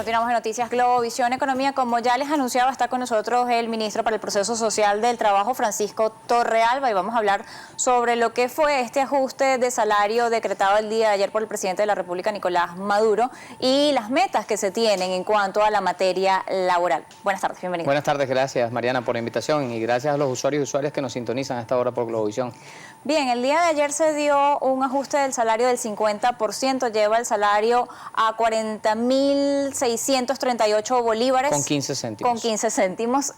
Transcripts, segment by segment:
Continuamos en Noticias Globovisión Economía. Como ya les anunciaba, está con nosotros el ministro para el Proceso Social del Trabajo, Francisco Torrealba, y vamos a hablar sobre lo que fue este ajuste de salario decretado el día de ayer por el presidente de la República, Nicolás Maduro, y las metas que se tienen en cuanto a la materia laboral. Buenas tardes, bienvenido. Buenas tardes, gracias Mariana por la invitación y gracias a los usuarios y usuarias que nos sintonizan a esta hora por Globovisión. Bien, el día de ayer se dio un ajuste del salario del 50%, lleva el salario a 40.638 bolívares. Con 15 céntimos. Con 15 céntimos,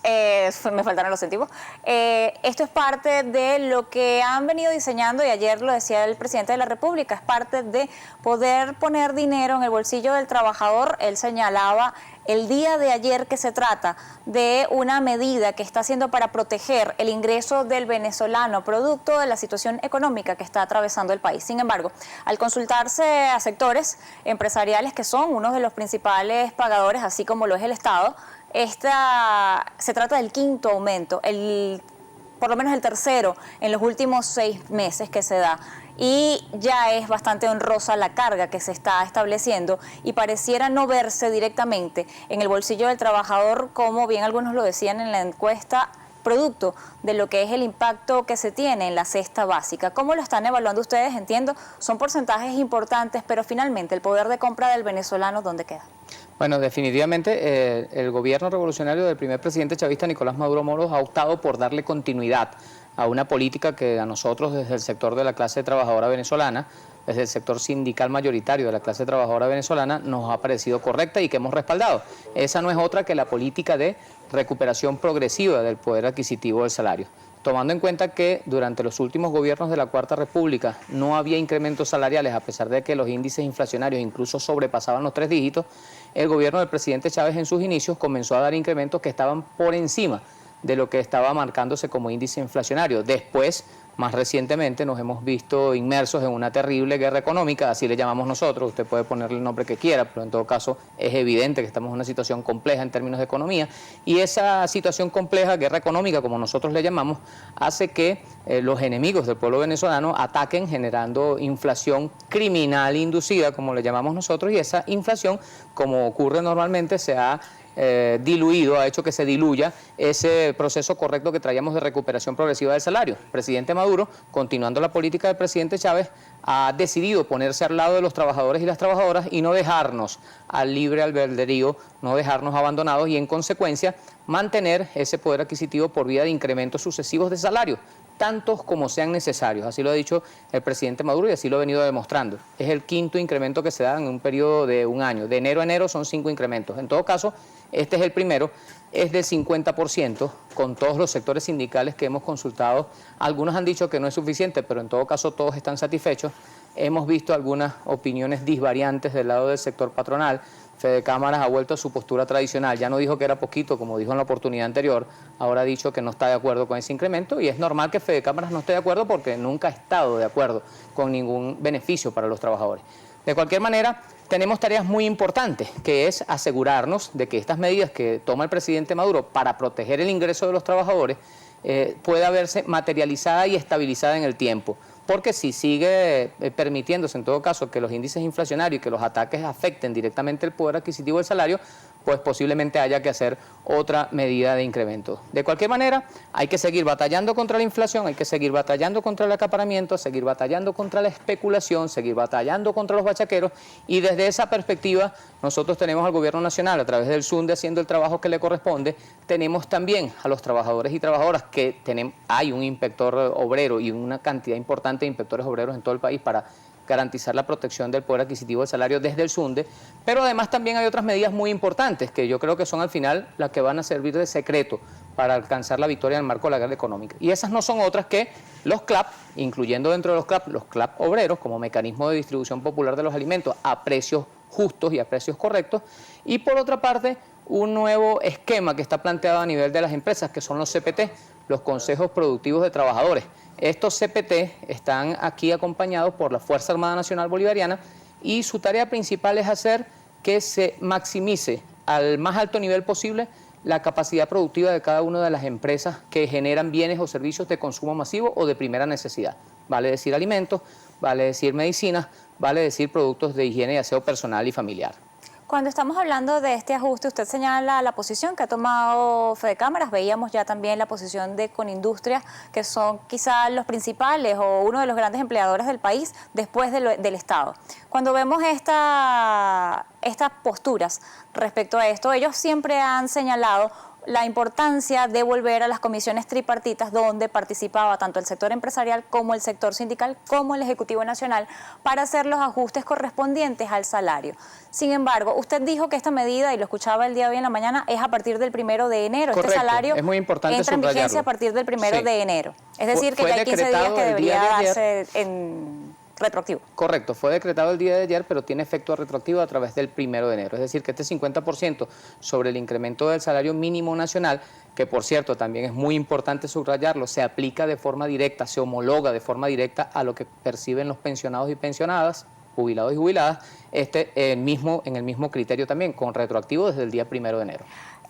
me faltaron los céntimos. Esto es parte de lo que han venido diseñando, y ayer lo decía el presidente de la República, es parte de poder poner dinero en el bolsillo del trabajador. Él señalaba el día de ayer que se trata de una medida que está haciendo para proteger el ingreso del venezolano, producto de la situación económica que está atravesando el país. Sin embargo, al consultarse a sectores empresariales que son uno de los principales pagadores, así como lo es el Estado, se trata del quinto aumento, por lo menos el tercero en los últimos 6 meses que se da. Y ya es bastante honrosa la carga que se está estableciendo y pareciera no verse directamente en el bolsillo del trabajador, como bien algunos lo decían en la encuesta, producto de lo que es el impacto que se tiene en la cesta básica. ¿Cómo lo están evaluando ustedes? Entiendo, son porcentajes importantes, pero finalmente el poder de compra del venezolano, ¿dónde queda? Bueno, definitivamente el gobierno revolucionario del primer presidente chavista Nicolás Maduro Moros ha optado por darle continuidad a una política que a nosotros desde el sector de la clase trabajadora venezolana, desde el sector sindical mayoritario de la clase trabajadora venezolana, nos ha parecido correcta y que hemos respaldado. Esa no es otra que la política de recuperación progresiva del poder adquisitivo del salario. Tomando en cuenta que durante los últimos gobiernos de la Cuarta República no había incrementos salariales, a pesar de que los índices inflacionarios incluso sobrepasaban los 3 dígitos, el gobierno del presidente Chávez en sus inicios comenzó a dar incrementos que estaban por encima de lo que estaba marcándose como índice inflacionario. Después, más recientemente, nos hemos visto inmersos en una terrible guerra económica, así le llamamos nosotros, usted puede ponerle el nombre que quiera, pero en todo caso es evidente que estamos en una situación compleja en términos de economía, y esa situación compleja, guerra económica, como nosotros le llamamos, hace que los enemigos del pueblo venezolano ataquen generando inflación criminal inducida, como le llamamos nosotros, y esa inflación, como ocurre normalmente, se ha diluido, ha hecho que se diluya ese proceso correcto que traíamos de recuperación progresiva del salario. El presidente Maduro, continuando la política del presidente Chávez, ha decidido ponerse al lado de los trabajadores y las trabajadoras y no dejarnos al libre albedrío, no dejarnos abandonados y en consecuencia mantener ese poder adquisitivo por vía de incrementos sucesivos de salario, tantos como sean necesarios. Así lo ha dicho el presidente Maduro y así lo ha venido demostrando. Es el quinto incremento que se da en un periodo de un año. De enero a enero son 5 incrementos. En todo caso, este es el primero, es del 50%, con todos los sectores sindicales que hemos consultado. Algunos han dicho que no es suficiente, pero en todo caso todos están satisfechos. Hemos visto algunas opiniones disvariantes del lado del sector patronal. Fede Cámaras ha vuelto a su postura tradicional, ya no dijo que era poquito, como dijo en la oportunidad anterior, ahora ha dicho que no está de acuerdo con ese incremento, y es normal que Fede Cámaras no esté de acuerdo porque nunca ha estado de acuerdo con ningún beneficio para los trabajadores. De cualquier manera, tenemos tareas muy importantes, que es asegurarnos de que estas medidas que toma el presidente Maduro para proteger el ingreso de los trabajadores pueda verse materializada y estabilizada en el tiempo. Porque si sigue permitiéndose en todo caso que los índices inflacionarios y que los ataques afecten directamente el poder adquisitivo del salario, pues posiblemente haya que hacer otra medida de incremento. De cualquier manera, hay que seguir batallando contra la inflación, hay que seguir batallando contra el acaparamiento, seguir batallando contra la especulación, seguir batallando contra los bachaqueros, y desde esa perspectiva nosotros tenemos al gobierno nacional a través del SUNDE haciendo el trabajo que le corresponde. Tenemos también a los trabajadores y trabajadoras que hay un inspector obrero y una cantidad importante de inspectores obreros en todo el país para garantizar la protección del poder adquisitivo del salario desde el SUNDE, pero además también hay otras medidas muy importantes que yo creo que son al final las que van a servir de secreto para alcanzar la victoria en el marco de la guerra económica. Y esas no son otras que los CLAP, incluyendo dentro de los CLAP obreros como mecanismo de distribución popular de los alimentos a precios justos y a precios correctos, y por otra parte un nuevo esquema que está planteado a nivel de las empresas, que son los CPT, los Consejos Productivos de Trabajadores. Estos CPT están aquí acompañados por la Fuerza Armada Nacional Bolivariana y su tarea principal es hacer que se maximice al más alto nivel posible la capacidad productiva de cada una de las empresas que generan bienes o servicios de consumo masivo o de primera necesidad. Vale decir alimentos, vale decir medicinas, vale decir productos de higiene y aseo personal y familiar. Cuando estamos hablando de este ajuste, usted señala la posición que ha tomado Fedecámaras. Veíamos ya también la posición de Conindustria, que son quizá los principales o uno de los grandes empleadores del país después del Estado. Cuando vemos estas posturas respecto a esto, ellos siempre han señalado la importancia de volver a las comisiones tripartitas donde participaba tanto el sector empresarial como el sector sindical como el Ejecutivo Nacional para hacer los ajustes correspondientes al salario. Sin embargo, usted dijo que esta medida, y lo escuchaba el día de hoy en la mañana, es a partir del 1 de enero. Correcto. Este salario es muy importante entra en vigencia a partir del 1 de enero. Es decir, que ya hay 15 días que debería darse en retroactivo. Correcto, fue decretado el día de ayer, pero tiene efecto retroactivo a través del 1 de enero. Es decir, que este 50% sobre el incremento del salario mínimo nacional, que por cierto también es muy importante subrayarlo, se aplica de forma directa, se homologa de forma directa a lo que perciben los pensionados y pensionadas, jubilados y jubiladas, en el mismo criterio también, con retroactivo desde el día 1 de enero.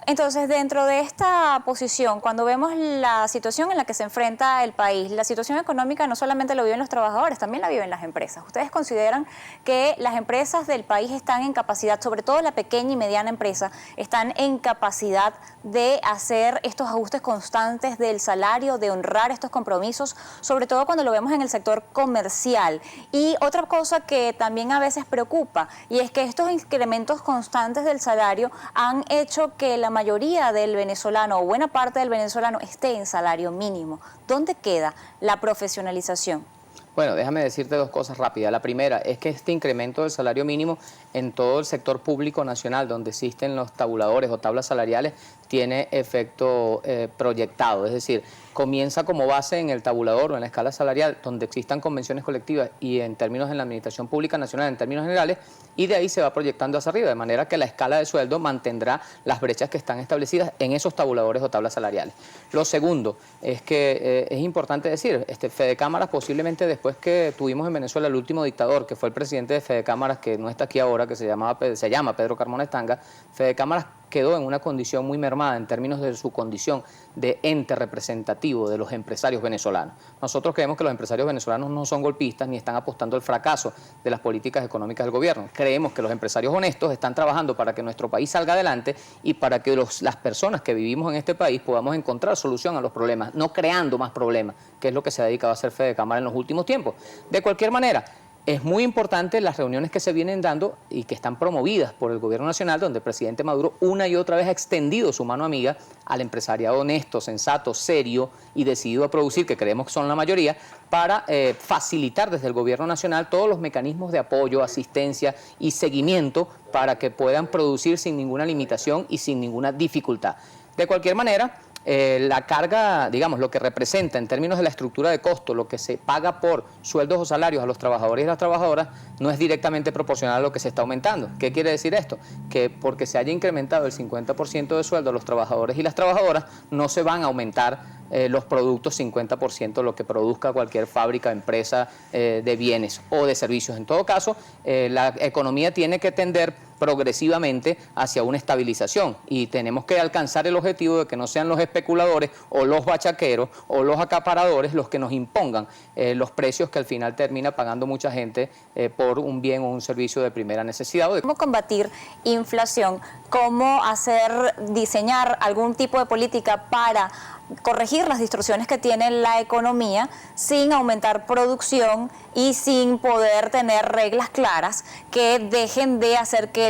Entonces, dentro de esta posición, cuando vemos la situación en la que se enfrenta el país, la situación económica no solamente lo viven los trabajadores, también la viven las empresas. ¿Ustedes consideran que las empresas del país están en capacidad, sobre todo la pequeña y mediana empresa, están en capacidad de hacer estos ajustes constantes del salario, de honrar estos compromisos, sobre todo cuando lo vemos en el sector comercial? Y otra cosa que también a veces preocupa, y es que estos incrementos constantes del salario han hecho que la mayoría del venezolano o buena parte del venezolano esté en salario mínimo. ¿Dónde queda la profesionalización? Bueno, déjame decirte dos cosas rápidas. La primera es que este incremento del salario mínimo en todo el sector público nacional, donde existen los tabuladores o tablas salariales, tiene efecto proyectado. Es decir, comienza como base en el tabulador o en la escala salarial, donde existan convenciones colectivas y en términos en la Administración Pública Nacional, en términos generales, y de ahí se va proyectando hacia arriba, de manera que la escala de sueldo mantendrá las brechas que están establecidas en esos tabuladores o tablas salariales. Lo segundo es que es importante decir, Fedecámaras, posiblemente después que tuvimos en Venezuela el último dictador, que fue el presidente de Fedecámaras, que no está aquí ahora, que se llama Pedro Carmona Estanga, Fedecámaras quedó en una condición muy mermada en términos de su condición de ente representativo de los empresarios venezolanos. Nosotros creemos que los empresarios venezolanos no son golpistas ni están apostando al fracaso de las políticas económicas del gobierno. Creemos que los empresarios honestos están trabajando para que nuestro país salga adelante y para que las personas que vivimos en este país podamos encontrar solución a los problemas, no creando más problemas, que es lo que se ha dedicado a hacer Fedecámara en los últimos tiempos. De cualquier manera, es muy importante las reuniones que se vienen dando y que están promovidas por el gobierno nacional, donde el presidente Maduro una y otra vez ha extendido su mano amiga al empresariado honesto, sensato, serio y decidido a producir, que creemos que son la mayoría, para facilitar desde el gobierno nacional todos los mecanismos de apoyo, asistencia y seguimiento para que puedan producir sin ninguna limitación y sin ninguna dificultad. De cualquier manera, la carga, digamos, lo que representa en términos de la estructura de costo, lo que se paga por sueldos o salarios a los trabajadores y las trabajadoras, no es directamente proporcional a lo que se está aumentando. ¿Qué quiere decir esto? Que porque se haya incrementado el 50% de sueldo a los trabajadores y las trabajadoras, no se van a aumentar los productos 50%, lo que produzca cualquier fábrica, empresa de bienes o de servicios. En todo caso, la economía tiene que tender progresivamente hacia una estabilización y tenemos que alcanzar el objetivo de que no sean los especuladores o los bachaqueros o los acaparadores los que nos impongan los precios que al final termina pagando mucha gente por un bien o un servicio de primera necesidad. ¿Cómo combatir inflación? ¿Cómo diseñar algún tipo de política para corregir las distorsiones que tiene la economía sin aumentar producción y sin poder tener reglas claras que dejen de hacer que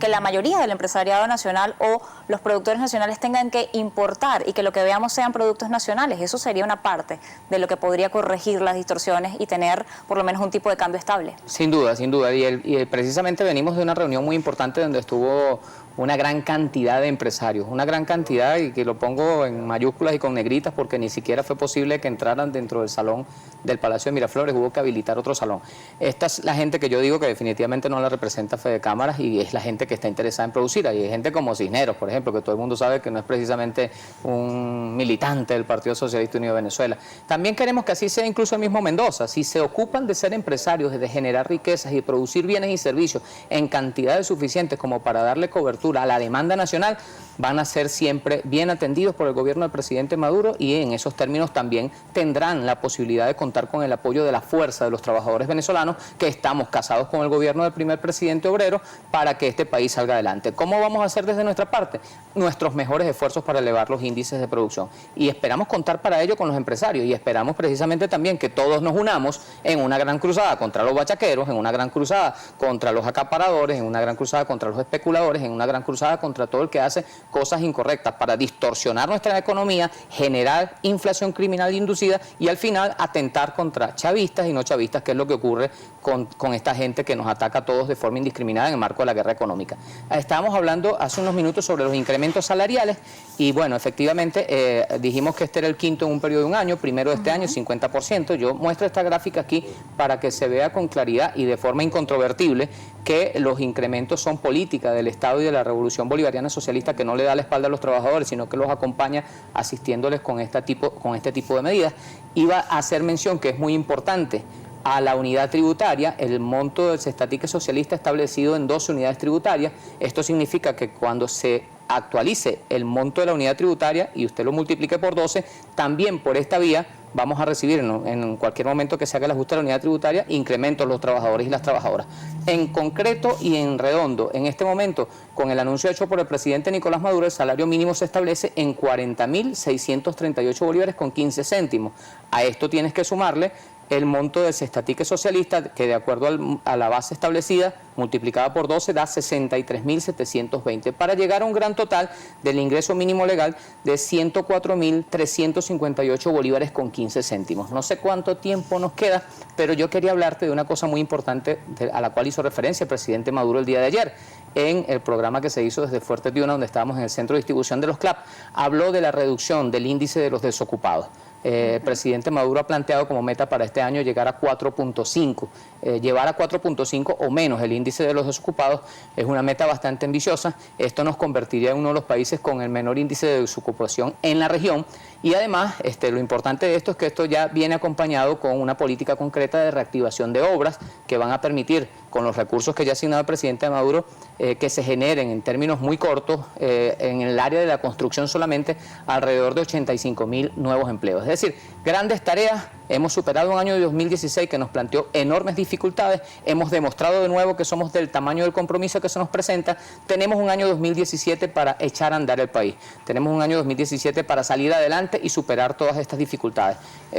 la mayoría del empresariado nacional o los productores nacionales tengan que importar y que lo que veamos sean productos nacionales? Eso sería una parte de lo que podría corregir las distorsiones y tener por lo menos un tipo de cambio estable. Sin duda, sin duda. Y precisamente venimos de una reunión muy importante donde estuvo una gran cantidad de empresarios, una gran cantidad, y que lo pongo en mayúsculas y con negritas porque ni siquiera fue posible que entraran dentro del salón del Palacio de Miraflores, hubo que habilitar otro salón. Esta es la gente que yo digo que definitivamente no la representa Fedecámaras y es la gente que está interesada en producir. Hay gente como Cisneros, por ejemplo, que todo el mundo sabe que no es precisamente un militante del Partido Socialista Unido de Venezuela. También queremos que así sea incluso el mismo Mendoza. Si se ocupan de ser empresarios, de generar riquezas y producir bienes y servicios en cantidades suficientes como para darle cobertura a la demanda nacional, van a ser siempre bien atendidos por el gobierno del presidente Maduro, y en esos términos también tendrán la posibilidad de contar con el apoyo de la fuerza de los trabajadores venezolanos que estamos casados con el gobierno del primer presidente obrero para que este país salga adelante. ¿Cómo vamos a hacer desde nuestra parte? Nuestros mejores esfuerzos para elevar los índices de producción, y esperamos contar para ello con los empresarios, y esperamos precisamente también que todos nos unamos en una gran cruzada contra los bachaqueros, en una gran cruzada contra los acaparadores, en una gran cruzada contra los especuladores, en una gran cruzada contra todo el que hace cosas incorrectas para distorsionar nuestra economía, generar inflación criminal inducida y al final atentar contra chavistas y no chavistas, que es lo que ocurre con esta gente que nos ataca a todos de forma indiscriminada en el marco de la guerra económica. Estábamos hablando hace unos minutos sobre los incrementos salariales y bueno, efectivamente dijimos que este era el quinto en un periodo de un año, primero de este año 50%. Yo muestro esta gráfica aquí para que se vea con claridad y de forma incontrovertible que los incrementos son política del Estado y de la Revolución Bolivariana Socialista, que no le da la espalda a los trabajadores, sino que los acompaña asistiéndoles con este tipo de medidas. Iba a hacer mención, que es muy importante, a la unidad tributaria, el monto del cestatique socialista establecido en 12 unidades tributarias. Esto significa que cuando se actualice el monto de la unidad tributaria y usted lo multiplique por 12, también por esta vía vamos a recibir en cualquier momento que se haga el ajuste de la unidad tributaria incrementos los trabajadores y las trabajadoras. En concreto y en redondo, en este momento, con el anuncio hecho por el presidente Nicolás Maduro, el salario mínimo se establece en 40.638 bolívares con 15 céntimos. A esto tienes que sumarle el monto del cestatique socialista, que de acuerdo a la base establecida, multiplicada por 12, da 63.720, para llegar a un gran total del ingreso mínimo legal de 104.358 bolívares con 15 céntimos. No sé cuánto tiempo nos queda, pero yo quería hablarte de una cosa muy importante a la cual hizo referencia el presidente Maduro el día de ayer. En el programa que se hizo desde Fuerte Tiuna, donde estábamos en el centro de distribución de los CLAP, habló de la reducción del índice de los desocupados. El presidente Maduro ha planteado como meta para este año llegar a 4.5. Llevar a 4.5 o menos el índice de los desocupados es una meta bastante ambiciosa. Esto nos convertiría en uno de los países con el menor índice de desocupación en la región. Y además, lo importante de esto es que esto ya viene acompañado con una política concreta de reactivación de obras que van a permitir, con los recursos que ya ha asignado el presidente Maduro, que se generen en términos muy cortos, en el área de la construcción solamente, alrededor de 85.000 nuevos empleos. Es decir, grandes tareas. Hemos superado un año de 2016 que nos planteó enormes dificultades, hemos demostrado de nuevo que somos del tamaño del compromiso que se nos presenta. Tenemos un año 2017 para echar a andar el país, tenemos un año 2017 para salir adelante y superar todas estas dificultades.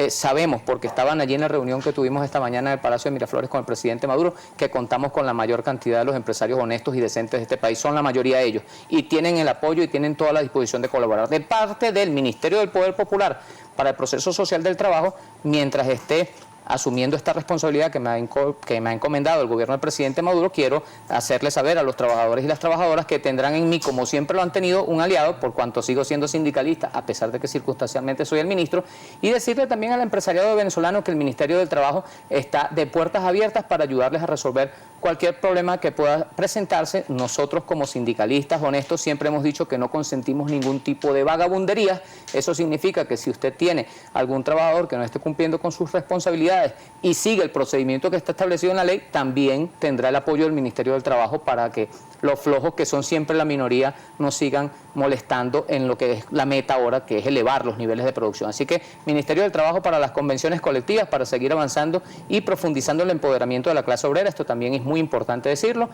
Sabemos, porque estaban allí en la reunión que tuvimos esta mañana en el Palacio de Miraflores con el presidente Maduro, que contamos con la mayor cantidad de los empresarios honestos y decentes de este país, son la mayoría de ellos, y tienen el apoyo y tienen toda la disposición de colaborar. De parte del Ministerio del Poder Popular para el proceso social del trabajo, mientras esté asumiendo esta responsabilidad que me ha encomendado el gobierno del presidente Maduro, quiero hacerle saber a los trabajadores y las trabajadoras que tendrán en mí, como siempre lo han tenido, un aliado, por cuanto sigo siendo sindicalista, a pesar de que circunstancialmente soy el ministro, y decirle también al empresariado venezolano que el Ministerio del Trabajo está de puertas abiertas para ayudarles a resolver cualquier problema que pueda presentarse. Nosotros, como sindicalistas honestos, siempre hemos dicho que no consentimos ningún tipo de vagabundería. Eso significa que si usted tiene algún trabajador que no esté cumpliendo con sus responsabilidades y sigue el procedimiento que está establecido en la ley, también tendrá el apoyo del Ministerio del Trabajo para que los flojos, que son siempre la minoría, no sigan molestando en lo que es la meta ahora, que es elevar los niveles de producción. Así que Ministerio del Trabajo para las convenciones colectivas, para seguir avanzando y profundizando el empoderamiento de la clase obrera. Esto también es muy importante decirlo.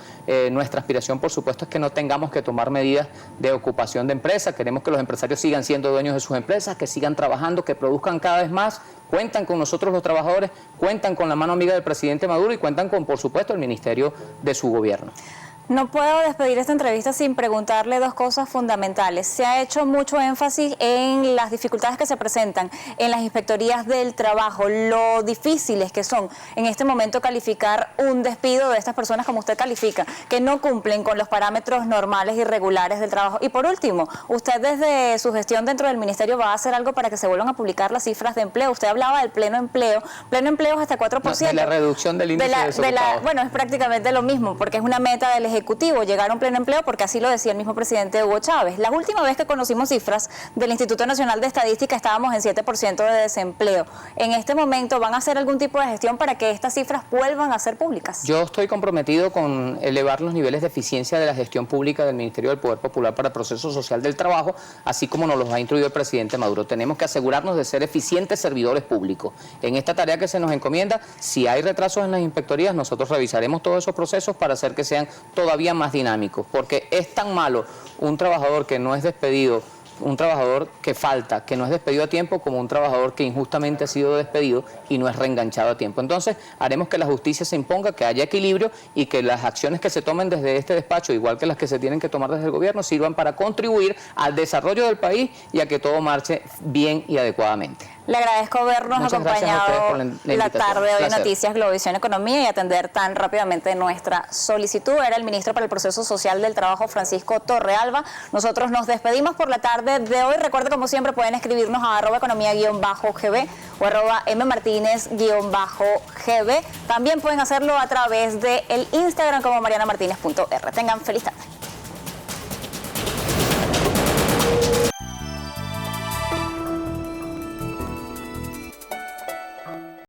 Nuestra aspiración, por supuesto, es que no tengamos que tomar medidas de ocupación de empresas. Queremos que los empresarios sigan siendo dueños de sus empresas, que sigan trabajando, que produzcan cada vez más. Cuentan con nosotros los trabajadores, cuentan con la mano amiga del presidente Maduro y cuentan con, por supuesto, el ministerio de su gobierno. No puedo despedir esta entrevista sin preguntarle dos cosas fundamentales. Se ha hecho mucho énfasis en las dificultades que se presentan en las inspectorías del trabajo, lo difíciles que son en este momento calificar un despido de estas personas como usted califica, que no cumplen con los parámetros normales y regulares del trabajo. Y por último, usted desde su gestión dentro del ministerio va a hacer algo para que se vuelvan a publicar las cifras de empleo. Usted hablaba del pleno empleo es hasta 4%. No, de la reducción del índice de desocupados. Bueno, es prácticamente lo mismo, porque es una meta del Ejecutivo ejecutivo llegar a un pleno empleo, porque así lo decía el mismo presidente Hugo Chávez. La última vez que conocimos cifras del Instituto Nacional de Estadística estábamos en 7% de desempleo. En este momento, ¿van a hacer algún tipo de gestión para que estas cifras vuelvan a ser públicas? Yo estoy comprometido con elevar los niveles de eficiencia de la gestión pública del Ministerio del Poder Popular para el proceso social del trabajo, así como nos los ha instruido el presidente Maduro. Tenemos que asegurarnos de ser eficientes servidores públicos. En esta tarea que se nos encomienda, si hay retrasos en las inspectorías, nosotros revisaremos todos esos procesos para hacer que sean todavía más dinámicos, porque es tan malo un trabajador que no es despedido, un trabajador que falta, que no es despedido a tiempo, como un trabajador que injustamente ha sido despedido y no es reenganchado a tiempo. Entonces, haremos que la justicia se imponga, que haya equilibrio y que las acciones que se tomen desde este despacho, igual que las que se tienen que tomar desde el gobierno, sirvan para contribuir al desarrollo del país y a que todo marche bien y adecuadamente. Le agradezco vernos Muchas acompañado por la tarde de hoy en Placer. Noticias Globovisión Economía y atender tan rápidamente nuestra solicitud. Era el ministro para el Proceso Social del Trabajo, Francisco Torrealba. Nosotros nos despedimos por la tarde de hoy. Recuerde, como siempre, pueden escribirnos a @economía_gb o @mmartinez_gb. También pueden hacerlo a través del Instagram como marianamartinez.r. Tengan feliz tarde.